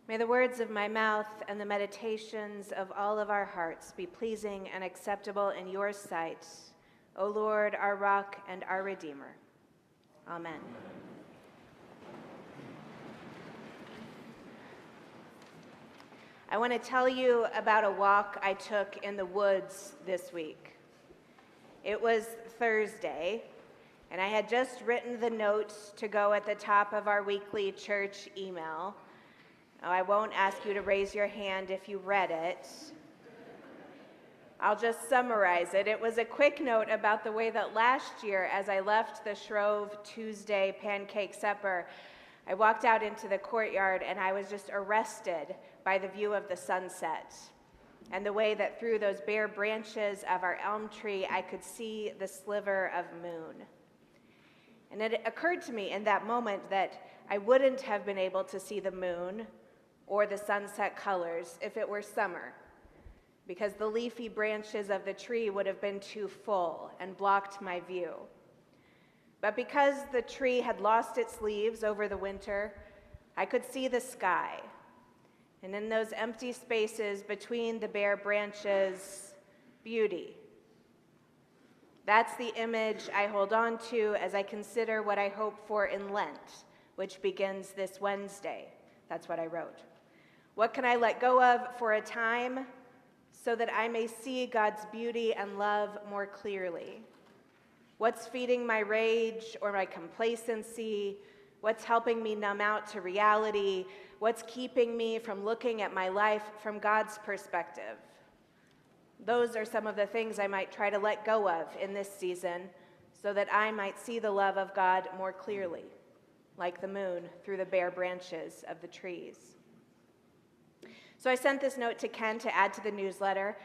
May the words of my mouth and the meditations of all of our hearts be pleasing and acceptable in your sight, O Lord, our rock and our Redeemer. Amen. I want to tell you about a walk I took in the woods this week. It was Thursday, and I had just written the notes to go at the top of our weekly church email. I won't ask you to raise your hand if you read it. I'll just summarize it. It was a quick note about the way that last year, as I left the Shrove Tuesday pancake supper, I walked out into the courtyard and I was just arrested by the view of the sunset and the way that through those bare branches of our elm tree, I could see the sliver of moon. And it occurred to me in that moment that I wouldn't have been able to see the moon or the sunset colors if it were summer, because the leafy branches of the tree would have been too full and blocked my view. But because the tree had lost its leaves over the winter, I could see the sky. And in those empty spaces between the bare branches, beauty. That's the image I hold on to as I consider what I hope for in Lent, which begins this Wednesday. That's what I wrote. What can I let go of for a time so that I may see God's beauty and love more clearly? What's feeding my rage or my complacency? What's helping me numb out to reality? What's keeping me from looking at my life from God's perspective? Those are some of the things I might try to let go of in this season so that I might see the love of God more clearly, like the moon through the bare branches of the trees. So I sent this note to Ken to add to the newsletter,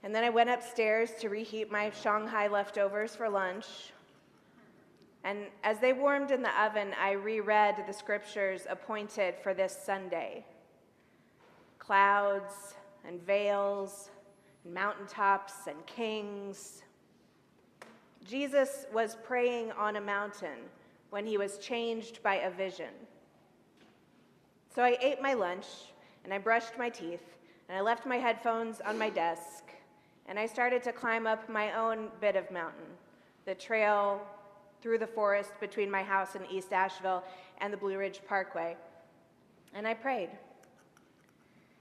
and then I went upstairs to reheat my Shanghai leftovers for lunch. And as they warmed in the oven, I reread the scriptures appointed for this Sunday. Clouds and veils and mountaintops and kings. Jesus was praying on a mountain when he was changed by a vision. So I ate my lunch, and I brushed my teeth, and I left my headphones on my desk, and I started to climb up my own bit of mountain, the trail through the forest between my house in East Asheville and the Blue Ridge Parkway. And I prayed.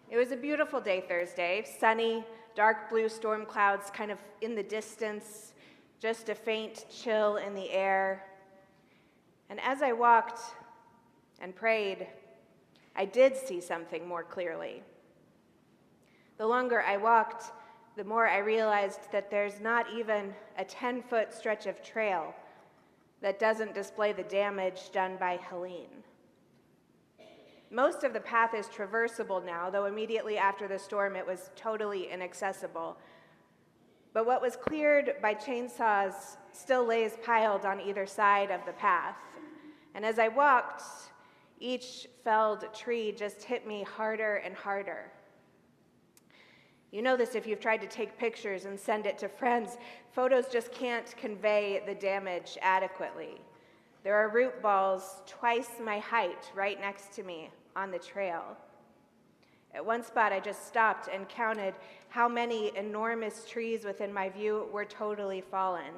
It was a beautiful day Thursday, sunny, dark blue storm clouds kind of in the distance, just a faint chill in the air. And as I walked and prayed, I did see something more clearly. The longer I walked, the more I realized that there's not even a 10-foot stretch of trail that doesn't display the damage done by Helene. Most of the path is traversable now, though immediately after the storm it was totally inaccessible. But what was cleared by chainsaws still lays piled on either side of the path. And as I walked, each felled tree just hit me harder and harder. You know this if you've tried to take pictures and send it to friends. Photos just can't convey the damage adequately. There are root balls twice my height right next to me on the trail. At one spot, I just stopped and counted how many enormous trees within my view were totally fallen.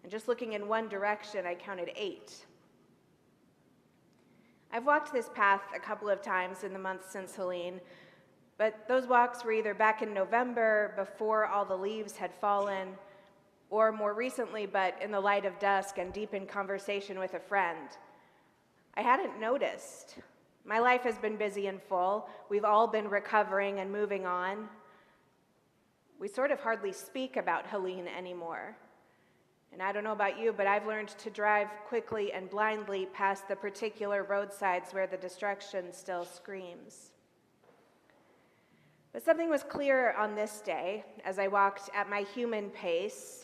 And just looking in one direction, I counted 8. I've walked this path a couple of times in the months since Helene, but those walks were either back in November before all the leaves had fallen, or more recently, but in the light of dusk and deep in conversation with a friend. I hadn't noticed. My life has been busy and full. We've all been recovering and moving on. We sort of hardly speak about Helene anymore. And I don't know about you, but I've learned to drive quickly and blindly past the particular roadsides where the destruction still screams. But something was clear on this day as I walked at my human pace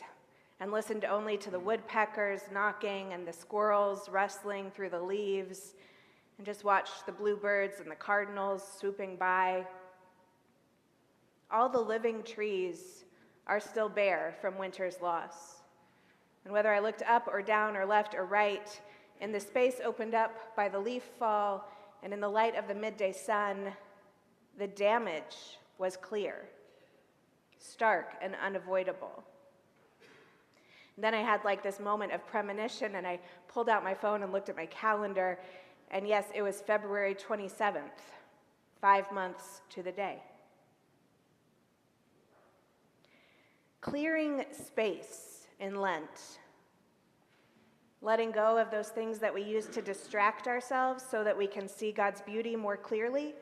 and listened only to the woodpeckers knocking and the squirrels rustling through the leaves and just watched the bluebirds and the cardinals swooping by. All the living trees are still bare from winter's loss. And whether I looked up or down or left or right, in the space opened up by the leaf fall, and in the light of the midday sun, the damage was clear, stark and unavoidable. And then I had like this moment of premonition, and I pulled out my phone and looked at my calendar, and yes, it was February 27th, 5 months to the day. Clearing space in Lent, letting go of those things that we use to distract ourselves so that we can see God's beauty more clearly,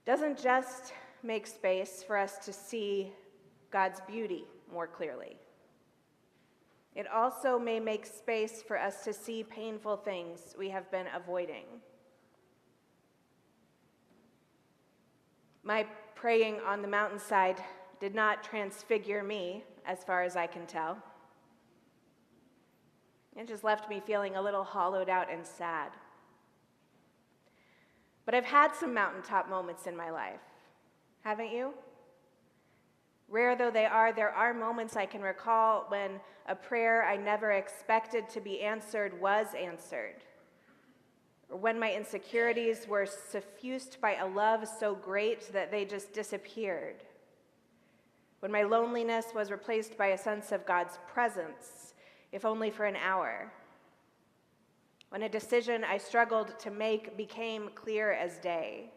doesn't just make space for us to see God's beauty more clearly. It also may make space for us to see painful things we have been avoiding. My praying on the mountainside did not transfigure me, as far as I can tell. It just left me feeling a little hollowed out and sad. But I've had some mountaintop moments in my life, haven't you? Rare though they are, there are moments I can recall when a prayer I never expected to be answered was answered, or when my insecurities were suffused by a love so great that they just disappeared, when my loneliness was replaced by a sense of God's presence, if only for an hour, when a decision I struggled to make became clear as day,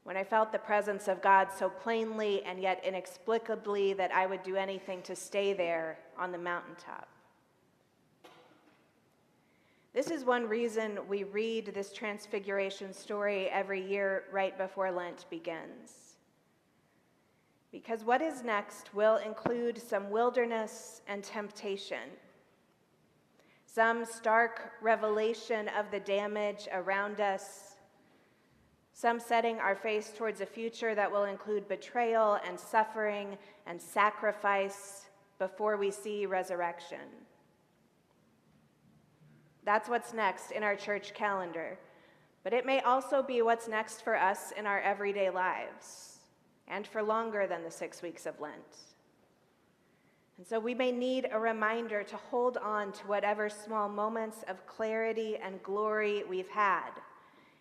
when I felt the presence of God so plainly and yet inexplicably that I would do anything to stay there on the mountaintop. This is one reason we read this Transfiguration story every year right before Lent begins. Because what is next will include some wilderness and temptation, some stark revelation of the damage around us, some setting our face towards a future that will include betrayal and suffering and sacrifice before we see resurrection. That's what's next in our church calendar, but it may also be what's next for us in our everyday lives, and for longer than the 6 weeks of Lent. And so we may need a reminder to hold on to whatever small moments of clarity and glory we've had,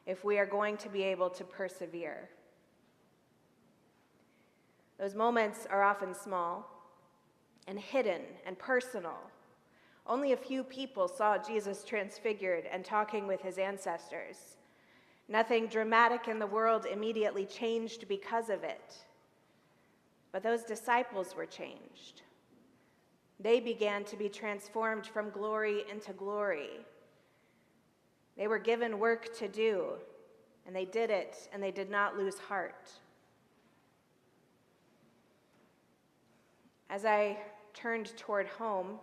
if we are going to be able to persevere. Those moments are often small and hidden and personal. Only a few people saw Jesus transfigured and talking with his ancestors. Nothing dramatic in the world immediately changed because of it. But those disciples were changed. They began to be transformed from glory into glory. They were given work to do, and they did it, and they did not lose heart. As I turned toward home,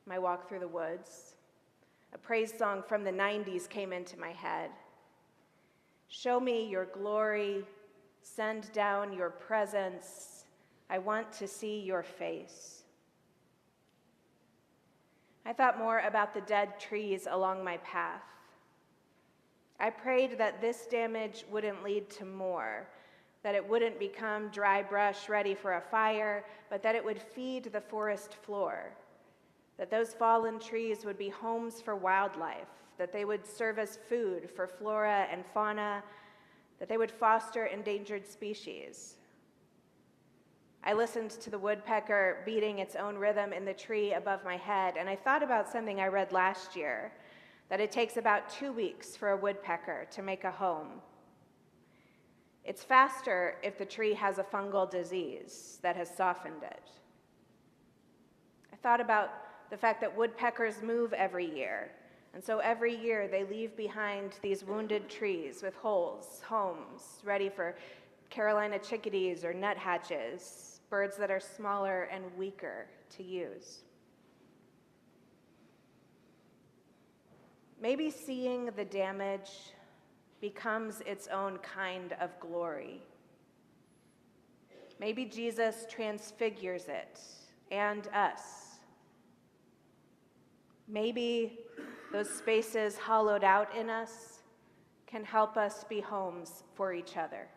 my walk through the woods, a praise song from the 90s came into my head. Show me your glory, send down your presence, I want to see your face. I thought more about the dead trees along my path. I prayed that this damage wouldn't lead to more, that it wouldn't become dry brush ready for a fire, but that it would feed the forest floor, that those fallen trees would be homes for wildlife, that they would serve as food for flora and fauna, that they would foster endangered species. I listened to the woodpecker beating its own rhythm in the tree above my head, and I thought about something I read last year, that it takes about 2 weeks for a woodpecker to make a home. It's faster if the tree has a fungal disease that has softened it. I thought about the fact that woodpeckers move every year, and so every year they leave behind these wounded trees with holes, homes, ready for Carolina chickadees or nuthatches, birds that are smaller and weaker to use. Maybe seeing the damage becomes its own kind of glory. Maybe Jesus transfigures it and us. Maybe those spaces hollowed out in us can help us be homes for each other.